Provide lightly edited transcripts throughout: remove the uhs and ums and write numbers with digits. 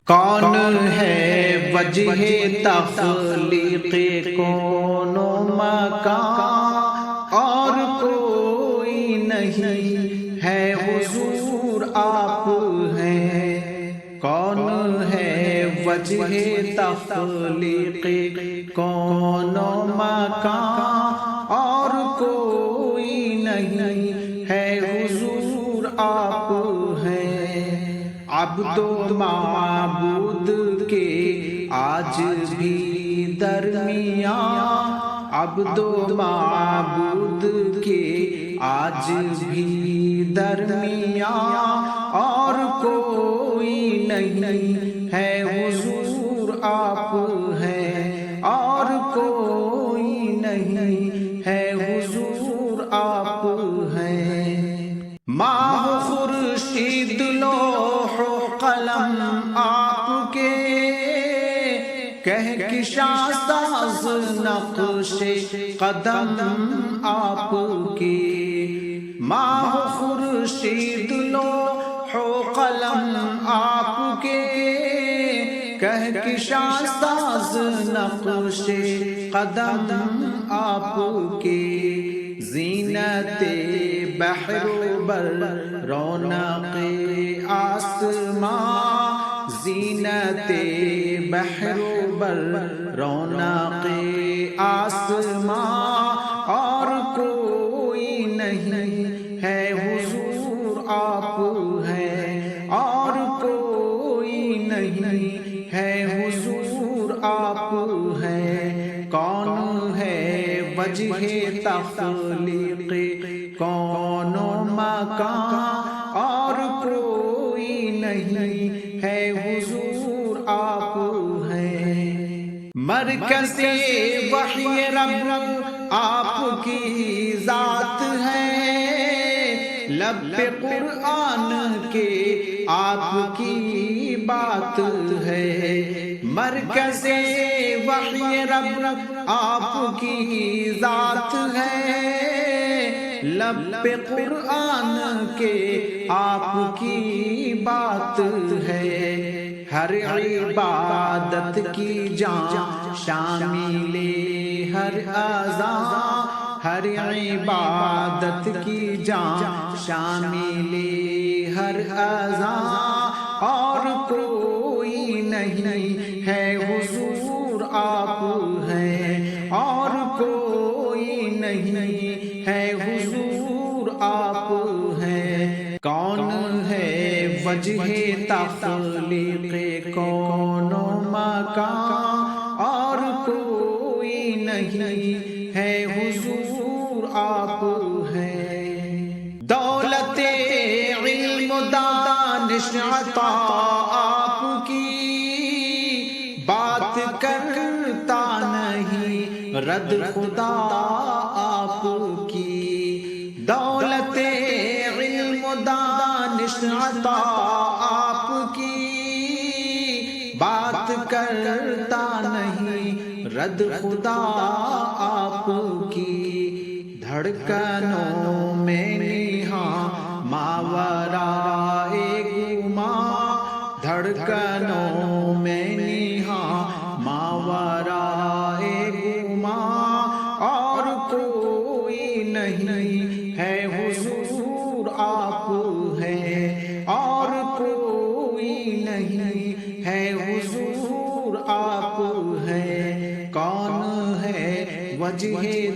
کون ہے وجہ تخلیق کون و مکان، اور کوئی نہیں ہے حضور آپ ہیں۔ کون ہے وجہ تخلیق کون و مکان، اور کوئی نہیں ہے حضور آپ ہیں۔ عبد و معبود کے آج بھی درمیان، عبد و معبود کے آج بھی درمیان، اور کوئی نہیں ہے حضور آپ ہیں، اور کوئی نہیں ہے حضور آپ ہیں۔ ماہ خورشید لوح و قلم آپ کے، کہکشاں ساز نقش قدم آپ کے۔ ماہ خورشید لوح و قلم آپ کے، کہکشاں ساز نقش قدم آپ کے۔ زینت بحر و بر رونق آسمان، زینت بحر و بر رونق آسمان، اور کوئی نہیں ہے حضور آپ ہیں، اور کوئی نہیں ہے حضور آپ ہیں۔ کون ہے وجہ تخلیق کون و مکان، اور کوئی نہیں ہے حضور آپ ہیں۔ مرکز وحی رب آپ کی ذات ہے، لب پہ قرآن کے آپ کی بات ہے۔ مرکز وحی رب آپ کی ذات ہے، لب پہ قرآن کے آپ کی بات ہے۔ ہر عبادت کی جان شامل ہر اذان، ہر عبادت کی جان شامل ہر اذان، اور کوئی نہیں ہے حضور آپ ہیں، اور کوئی نہیں ہے حضور آپ ہیں۔ کون ہے وجہ تخلیق کون و مکان، اور کوئی نہیں ہے حضور آپ ہیں۔ دولت علم دانش عطا آپ کی، بات کرتا نہیں رد خدا آپ کی۔ دولت علم دانش عطا آپ کی، بات کرتا نہیں رد خدا آپ کی۔ دھڑکنوں میں نہاں ماورائے گمان، دھڑکنوں میں نہاں ماورائے گمان، اور کوئی نہیں ہے حضور آپ ہیں، اور کوئی نہیں ہے حضور آپ ہیں۔ کون ہے وجہ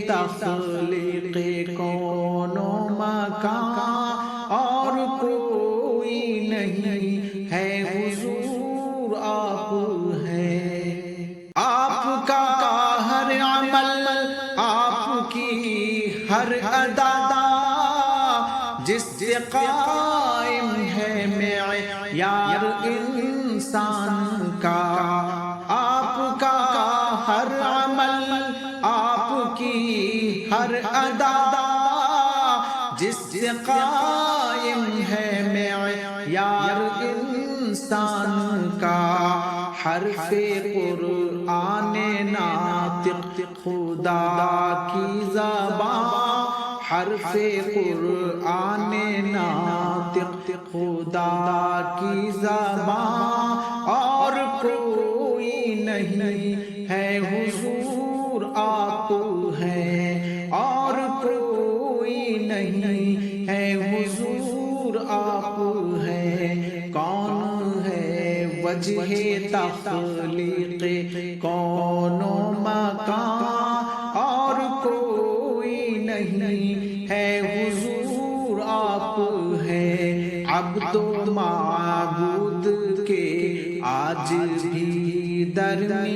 تخلیق کون و مکان، اور کوئی نہیں ہے حضور آپ ہیں۔ آپ کا ہر عمل، آپ کی ہر ادا، جس سے قائم ہے معیار انسان کا۔ آپ کا ہر عمل، آپ کی ہر ادا، جس سے قائم ہے معیار انسان کا۔ حرف قرآن ناطق خدا کی زبان، حرف قرآن ناطق خدا کی زبان، اور نہیں ہے حضور آپ ہیں، اور کوئی نہیں ہے حضور آپ ہیں۔ کون ہے وجہ تخلیق کون و مکان، اور کوئی نہیں ہے حضور آپ ہیں۔ عبد و معبود کے آج بھی درمیان